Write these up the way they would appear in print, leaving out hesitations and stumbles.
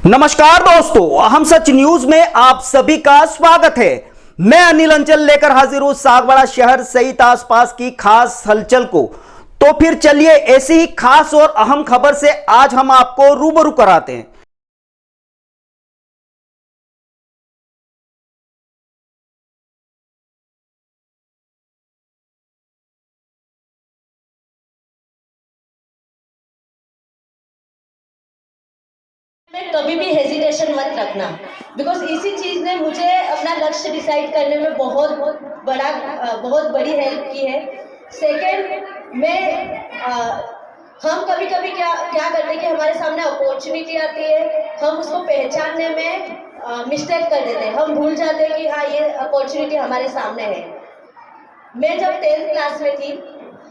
नमस्कार दोस्तों, अहम सच न्यूज में आप सभी का स्वागत है। मैं अनिल अंचल लेकर हाजिर हूं सागवाड़ा शहर सहित आसपास की खास हलचल को। तो फिर चलिए ऐसी ही खास और अहम खबर से आज हम आपको रूबरू कराते हैं। में कभी भी हेजिटेशन मत रखना, बिकॉज इसी चीज़ ने मुझे अपना लक्ष्य डिसाइड करने में बहुत बड़ी हेल्प की है। सेकेंड, हम कभी कभी क्या करते हैं कि हमारे सामने अपॉर्चुनिटी आती है, हम उसको पहचानने में मिस्टेक कर देते हैं। हम भूल जाते हैं कि हाँ, ये अपॉर्चुनिटी हमारे सामने है। मैं जब 10th क्लास में थी,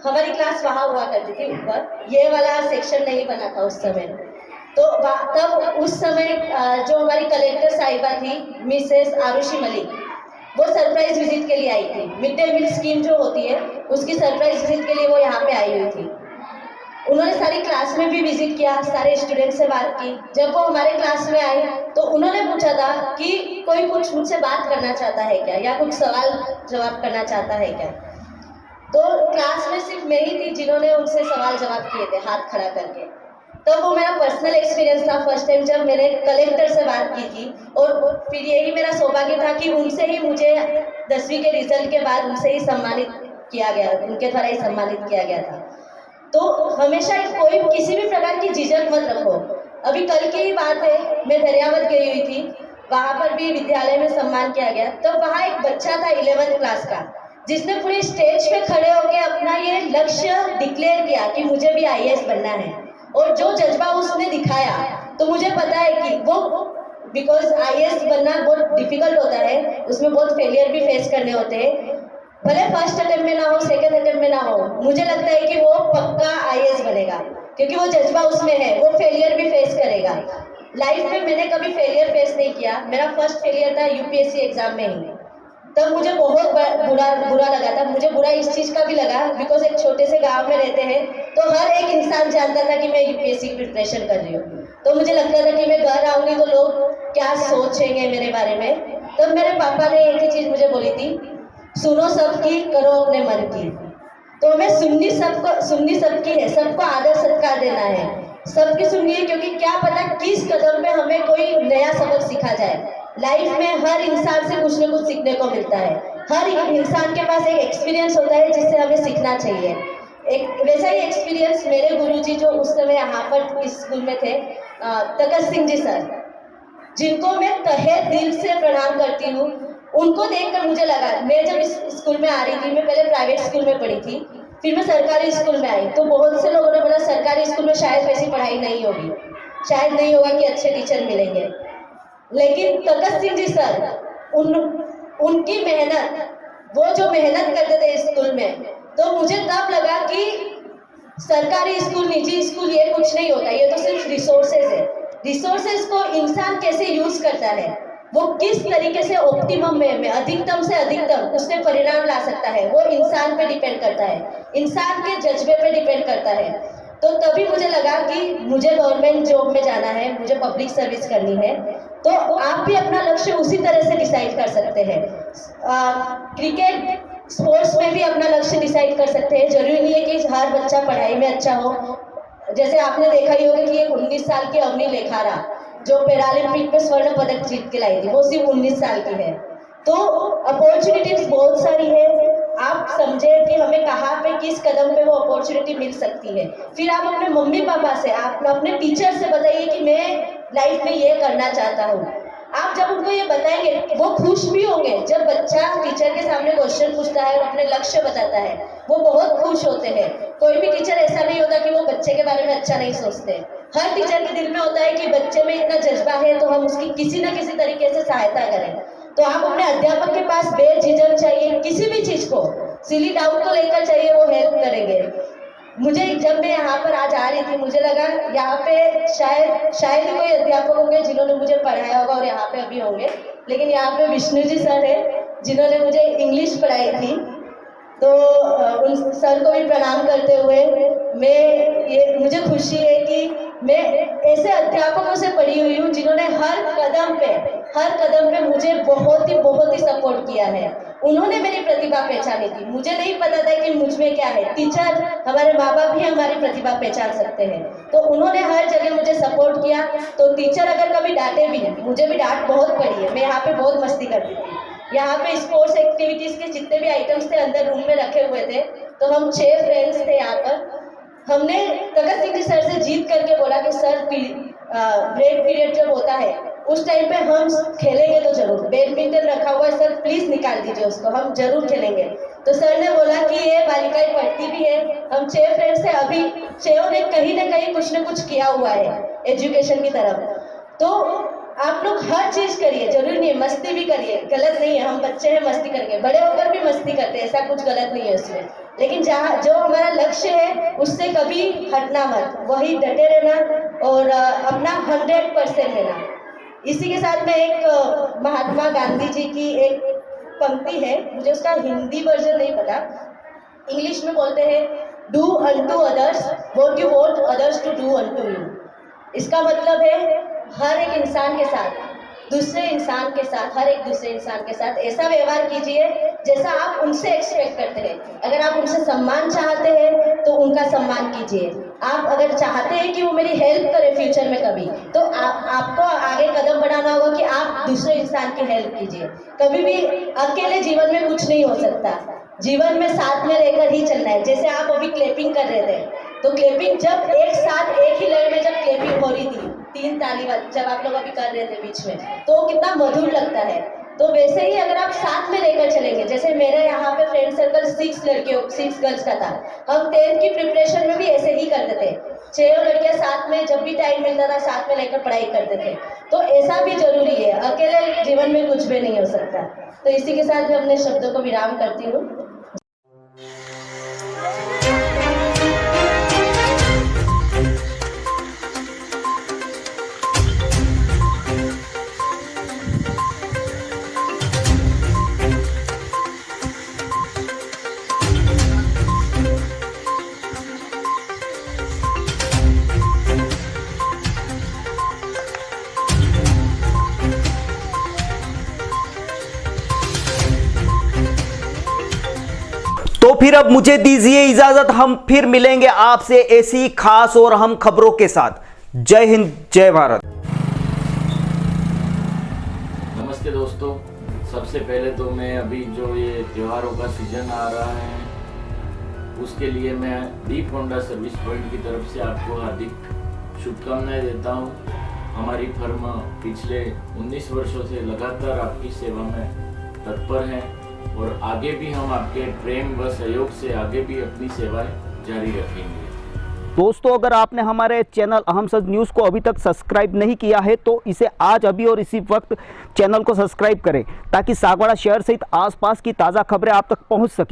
हमारी क्लास वहाँ हुआ करती थी ऊपर, ये वाला सेक्शन नहीं बना था उस समय। तो तब उस समय जो हमारी कलेक्टर साहिबा थी, मिसेस आरुषि मलिक, वो सरप्राइज विजिट के लिए आई थी। मिड डे मील स्कीम जो होती है, उसकी सरप्राइज विजिट के लिए वो यहाँ पे आई हुई थी। उन्होंने सारी क्लास में भी विजिट किया, सारे स्टूडेंट से बात की। जब वो हमारे क्लास में आई तो उन्होंने पूछा था कि कोई कुछ मुझसे बात करना चाहता है क्या, या कुछ सवाल जवाब करना चाहता है क्या। तो क्लास में सिर्फ मैं ही थी जिन्होंने उनसे सवाल जवाब किए थे हाथ खड़ा करके। तब वो मेरा पर्सनल एक्सपीरियंस था, फर्स्ट टाइम जब मैंने कलेक्टर से बात की थी। और फिर यही मेरा सौभाग्य था कि उनसे ही मुझे 10वीं के रिजल्ट के बाद उनसे ही सम्मानित किया गया, उनके द्वारा ही सम्मानित किया गया था। तो हमेशा कोई किसी भी प्रकार की झिझक मत रखो। अभी कल की ही बात है, मैं दरियावत गई हुई थी, वहाँ पर भी विद्यालय में सम्मान किया गया। तो वहाँ एक बच्चा था 11th क्लास का, जिसने पूरे स्टेज पे खड़े होकर अपना ये लक्ष्य डिक्लेयर किया कि मुझे भी IAS बनना है। और जो जज्बा उसने दिखाया, तो मुझे पता है कि वो, बिकॉज IAS बनना बहुत डिफिकल्ट होता है, उसमें बहुत फेलियर भी फेस करने होते हैं। भले फर्स्ट अटेम्प्ट में ना हो, सेकंड अटेम्प्ट में ना हो, मुझे लगता है कि वो पक्का IAS बनेगा, क्योंकि वो जज्बा उसमें है। वो फेलियर भी फेस करेगा। लाइफ में मैंने कभी फेलियर फेस नहीं किया। मेरा फर्स्ट फेलियर था UPSC एग्जाम में ही। तब मुझे बहुत बुरा लगा था। मुझे बुरा इस चीज़ का भी लगा, बिकॉज एक छोटे से गांव में रहते हैं, तो हर एक इंसान जानता था कि मैं UPSC की प्रिपरेशन कर रही हूँ। तो मुझे लगता था कि मैं घर आऊँगी तो लोग क्या सोचेंगे मेरे बारे में। तब मेरे पापा ने एक ही चीज़ मुझे बोली थी, सुनो सबकी, करो अपने मन की। तो हमें सुननी सबकी है, सबको आदर सत्कार देना है, सबकी सुननी है, क्योंकि क्या पता किस कदम में हमें कोई नया सबक सिखा जाए। लाइफ में हर इंसान से कुछ न कुछ सीखने को मिलता है। हर इंसान के पास एक एक्सपीरियंस होता है जिससे हमें सीखना चाहिए। एक वैसा ही एक्सपीरियंस मेरे गुरुजी जो उस समय यहाँ पर इस स्कूल में थे, तकत सिंह जी सर, जिनको मैं तहे दिल से प्रणाम करती हूँ। उनको देखकर मुझे लगा, मैं जब इस स्कूल में आ रही थी, मैं पहले प्राइवेट स्कूल में पढ़ी थी, फिर मैं सरकारी स्कूल में आई। तो बहुत से लोगों ने बोला सरकारी स्कूल में शायद वैसी पढ़ाई नहीं होगी, शायद नहीं होगा कि अच्छे टीचर मिलेंगे। लेकिन तकत सिंह जी सर, उनकी मेहनत, वो जो मेहनत करते थे स्कूल में, तो मुझे तब लगा कि सरकारी स्कूल, निजी स्कूल, ये कुछ नहीं होता। ये तो सिर्फ रिसोर्सेज है। रिसोर्सेज को इंसान कैसे यूज करता है, वो किस तरीके से ऑप्टिमम वे में, अधिकतम से अधिकतम उससे परिणाम ला सकता है, वो इंसान पे डिपेंड करता है, इंसान के जज्बे पे डिपेंड करता है। तो तभी मुझे लगा कि मुझे गवर्नमेंट जॉब में जाना है, मुझे पब्लिक सर्विस करनी है। तो आप भी अपना लक्ष्य उसी तरह से डिसाइड कर सकते हैं। क्रिकेट स्पोर्ट्स में भी अपना लक्ष्य डिसाइड कर सकते हैं। जरूरी नहीं है कि हर बच्चा पढ़ाई में अच्छा हो। जैसे आपने देखा ही होगा कि एक 19 साल की अवनी लेखारा जो पैरालंपिक में स्वर्ण पदक जीत के लाई थी, वो सिर्फ 19 साल की है। तो अपॉर्चुनिटीज बहुत सारी है। आप समझे कि हमें कहाँ पे, किस कदम पे वो अपॉर्चुनिटी मिल सकती है। फिर आप अपने मम्मी पापा से, आप अपने टीचर से बताइए कि मैं लाइफ में ये करना चाहता हूँ। आप जब उनको ये बताएंगे, वो खुश भी होंगे। जब बच्चा टीचर के सामने क्वेश्चन पूछता है और अपने लक्ष्य बताता है, वो बहुत खुश होते हैं। कोई भी टीचर ऐसा नहीं होता कि वो बच्चे के बारे में अच्छा नहीं सोचते। हर टीचर के दिल में होता है कि बच्चे में इतना जज्बा है तो हम उसकी किसी न किसी तरीके से सहायता करें। तो आप अपने अध्यापक के पास बेझिझक चाहिए, किसी भी चीज को, सिली डाउट को लेकर चाहिए, वो हेल्प करेंगे। मुझे जब मैं यहाँ पर आज आ रही थी, मुझे लगा यहाँ पे शायद ही कोई अध्यापक होंगे जिन्होंने मुझे पढ़ाया होगा और यहाँ पे अभी होंगे। लेकिन यहाँ पे विष्णु जी सर है जिन्होंने मुझे इंग्लिश पढ़ाई थी। तो उन सर को भी प्रणाम करते हुए मुझे खुशी है कि मैं ऐसे अध्यापकों से पढ़ी हुई हूँ जिन्होंने हर कदम पे मुझे बहुत ही सपोर्ट किया है। उन्होंने मेरी प्रतिभा पहचानी थी। मुझे नहीं पता था कि मुझ में क्या है। टीचर, हमारे माँ बाप भी हमारी प्रतिभा पहचान सकते हैं, तो उन्होंने हर जगह मुझे सपोर्ट किया। तो टीचर अगर कभी डांटे भी, मुझे भी डांट बहुत पड़ी है, मैं यहाँ पे बहुत मस्ती करती थी। यहाँ पे स्पोर्ट्स एक्टिविटीज के जितने भी आइटम्स थे अंदर रूम में रखे हुए थे, तो हम 6 फ्रेंड्स थे यहाँ पर। हमने भगत सिंह जी सर से जीत करके बोला कि सर ब्रेक पीरियड जब होता है उस टाइम पे हम खेलेंगे तो जरूर। बैडमिंटन रखा हुआ है सर, प्लीज निकाल दीजिए उसको, हम जरूर खेलेंगे। तो सर ने बोला कि ये बालिकाएं पढ़ती भी है। हम 6 फ्रेंड्स थे, अभी 6 ने कहीं ना कहीं कुछ न कुछ किया हुआ है एजुकेशन की तरफ। तो आप लोग हर चीज करिए, जरूरी नहीं है मस्ती भी करिए, गलत नहीं है। हम बच्चे हैं, मस्ती करेंगे, बड़े होकर भी मस्ती करते हैं, ऐसा कुछ गलत नहीं है उसमें। लेकिन जहाँ जो हमारा लक्ष्य है उससे कभी हटना मत, वही डटे रहना और अपना 100% देना। इसी के साथ में एक महात्मा गांधी जी की एक पंक्ति है, मुझे उसका हिंदी वर्जन नहीं पता, इंग्लिश में बोलते हैं do unto others what you want others to do unto you. इसका मतलब है हर एक इंसान के साथ, दूसरे इंसान के साथ, हर एक दूसरे इंसान के साथ ऐसा व्यवहार कीजिए जैसा आप उनसे एक्सपेक्ट करते हैं। अगर आप उनसे सम्मान चाहते हैं तो उनका सम्मान कीजिए। आप अगर चाहते हैं कि वो मेरी हेल्प करे फ्यूचर में कभी, तो आपको आगे कदम बढ़ाना होगा कि आप दूसरे इंसान की हेल्प कीजिए। कभी भी अकेले जीवन में कुछ नहीं हो सकता, जीवन में साथ में रहकर ही चलना है। जैसे आप अभी क्लैपिंग कर रहे थे, तो क्लैपिंग जब एक साथ एक ही लय में जब क्लैपिंग हो रही थी, 3 ताली जब आप लोग अभी कर रहे थे बीच में, तो कितना मधुर लगता है। तो वैसे ही अगर आप साथ में लेकर चलेंगे, जैसे मेरे यहाँ पे फ्रेंड सर्कल 6 गर्ल्स का था, हम 10th की प्रिपरेशन में भी ऐसे ही करते थे। 6 लड़कियां साथ में जब भी टाइम मिलता था साथ में लेकर पढ़ाई करते थे। तो ऐसा भी जरूरी है, अकेले जीवन में कुछ भी नहीं हो सकता। तो इसी के साथ मैं अपने शब्दों को विराम करती हूँ। तो फिर अब मुझे दीजिए इजाजत, हम फिर मिलेंगे आपसे ऐसी खास और हम खबरों के साथ। जय हिंद, जय भारत। नमस्ते दोस्तों, सबसे पहले तो मैं अभी जो ये त्योहारों का सीजन आ रहा है उसके लिए मैं दीप होंडा सर्विस पॉइंट की तरफ से आपको हार्दिक शुभकामनाएं देता हूं। हमारी फर्म पिछले 19 वर्षों से लगातार आपकी सेवा में तत्पर है और आगे भी हम आपके प्रेम व सहयोग से आगे भी अपनी सेवाएं जारी रखेंगे। दोस्तों, अगर आपने हमारे चैनल अहम सच न्यूज़ को अभी तक सब्सक्राइब नहीं किया है तो इसे आज अभी और इसी वक्त चैनल को सब्सक्राइब करें ताकि सागवाड़ा शहर सहित आसपास की ताज़ा खबरें आप तक पहुंच सके।